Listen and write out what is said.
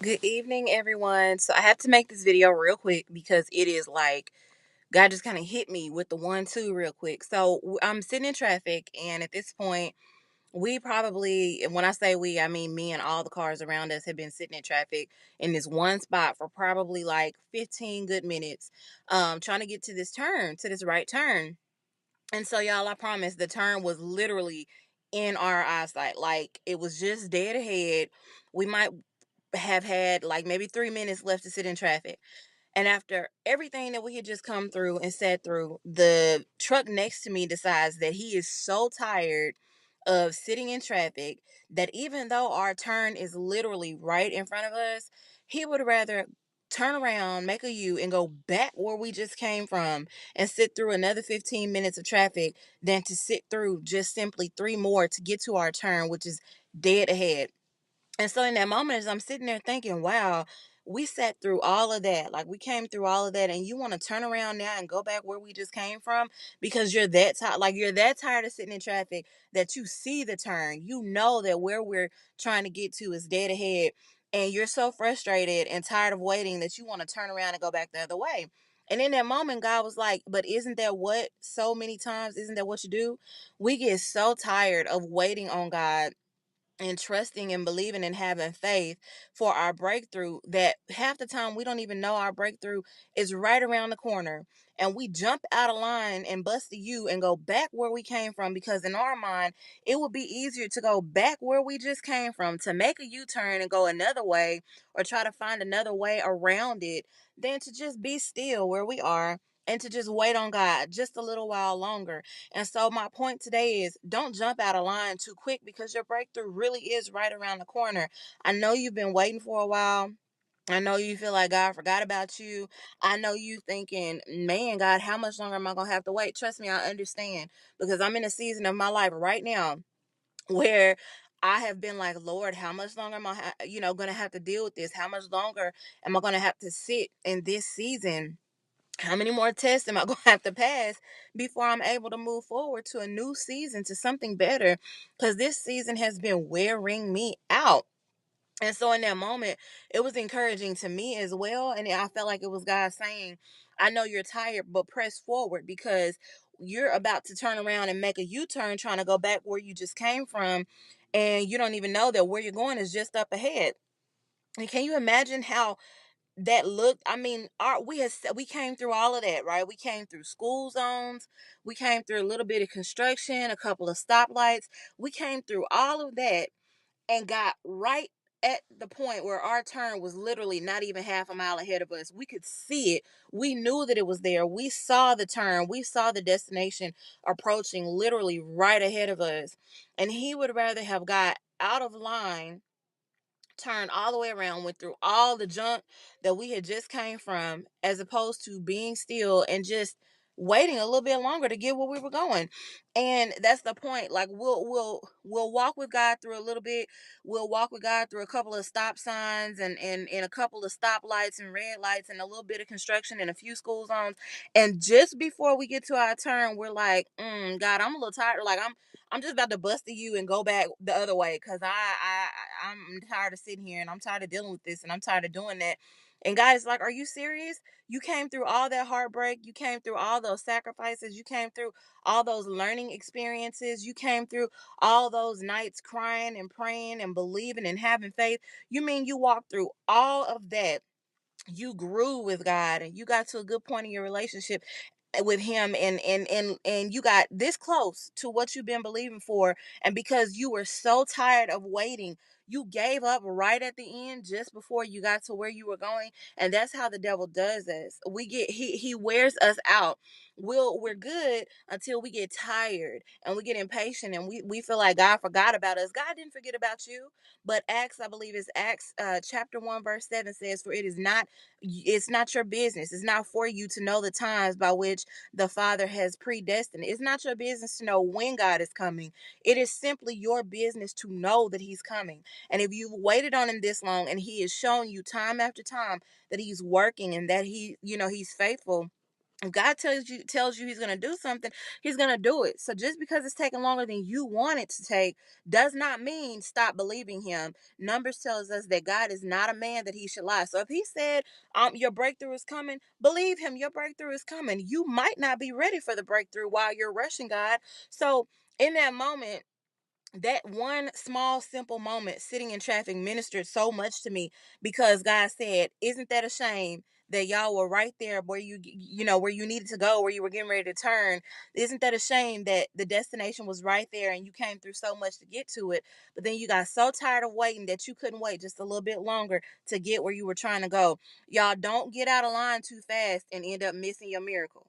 Good evening, everyone. So I have to make this video real quick because it is like God just kind of hit me with the 1-2 real quick. So I'm sitting in traffic, and at this point, we probably, and when I say we, I mean me and all the cars around us have been sitting in traffic in this one spot for probably like 15 good minutes, trying to get to this turn, to this right turn. And so, y'all, I promise the turn was literally in our eyesight. Like it was just dead ahead. We might have had like maybe 3 minutes left to sit in traffic. And after everything that we had just come through and sat through, the truck next to me decides that he is so tired of sitting in traffic that even though our turn is literally right in front of us, he would rather turn around, make a U, and go back where we just came from and sit through another 15 minutes of traffic than to sit through just simply three more to get to our turn, which is dead ahead. And so in that moment, as I'm sitting there thinking, wow, we sat through all of that. Like we came through all of that, and you want to turn around now and go back where we just came from because you're that tired. Like you're that tired of sitting in traffic that you see the turn. You know that where we're trying to get to is dead ahead, and you're so frustrated and tired of waiting that you want to turn around and go back the other way. And in that moment, God was like, but isn't that what so many times, isn't that what you do? We get so tired of waiting on God and trusting and believing and having faith for our breakthrough that half the time we don't even know our breakthrough is right around the corner, and we jump out of line and bust the U and go back where we came from because in our mind it would be easier to go back where we just came from, to make a U-turn and go another way or try to find another way around it, than to just be still where we are and to just wait on God just a little while longer. And so my point today is don't jump out of line too quick because your breakthrough really is right around the corner. I know you've been waiting for a while. I know you feel like God forgot about you. I know you thinking, man, God, how much longer am I going to have to wait? Trust me, I understand because I'm in a season of my life right now where I have been like, Lord, how much longer am I, going to have to deal with this? How much longer am I going to have to sit in this season? How many more tests am I going to have to pass before I'm able to move forward to a new season, to something better? Because this season has been wearing me out. And so in that moment, it was encouraging to me as well. And I felt like it was God saying, I know you're tired, but press forward because you're about to turn around and make a U turn trying to go back where you just came from. And you don't even know that where you're going is just up ahead. And can you imagine how that looked? I mean, we came through all of that, right? We came through school zones, we came through a little bit of construction, a couple of stoplights, we came through all of that and got right at the point where our turn was literally not even half a mile ahead of us. We could see it. We knew that it was there. We saw the turn. We saw the destination approaching literally right ahead of us. And he would rather have got out of line, turned all the way around, went through all the junk that we had just came from, as opposed to being still and just waiting a little bit longer to get where we were going. And that's the point. Like we'll walk with God through a little bit. We'll walk with God through a couple of stop signs and a couple of stoplights and red lights and a little bit of construction and a few school zones. And just before we get to our turn, we're like, God, I'm a little tired. Like I'm just about to bust to you and go back the other way because I'm tired of sitting here and I'm tired of dealing with this and I'm tired of doing that. And God is like, are you serious? You came through all that heartbreak. You came through all those sacrifices. You came through all those learning experiences. You came through all those nights crying and praying and believing and having faith. You mean you walked through all of that, you grew with God and you got to a good point in your relationship with him, and you got this close to what you've been believing for, and because you were so tired of waiting, you gave up right at the end just before you got to where you were going. And that's how the devil does us. He wears us out. We're good until we get tired and we get impatient and we feel like God forgot about us. God didn't forget about you. But Acts, I believe it's Acts chapter 1 verse 7 says, for it's not your business. It's not for you to know the times by which the Father has predestined. It's not your business to know when God is coming. It is simply your business to know that he's coming. And if you've waited on him this long and he has shown you time after time that he's working and that he's faithful, If God tells you he's gonna do something, he's gonna do it. So just because it's taking longer than you want it to take does not mean stop believing him. Numbers tells us that God is not a man that he should lie. So if he said your breakthrough is coming, believe him, your breakthrough is coming. You might not be ready for the breakthrough while you're rushing God. So in that moment, that one small simple moment sitting in traffic ministered so much to me, because God said, isn't that a shame that y'all were right there where where you needed to go, where you were getting ready to turn? Isn't that a shame that the destination was right there and you came through so much to get to it, but then you got so tired of waiting that you couldn't wait just a little bit longer to get where you were trying to go? Y'all, don't get out of line too fast and end up missing your miracle.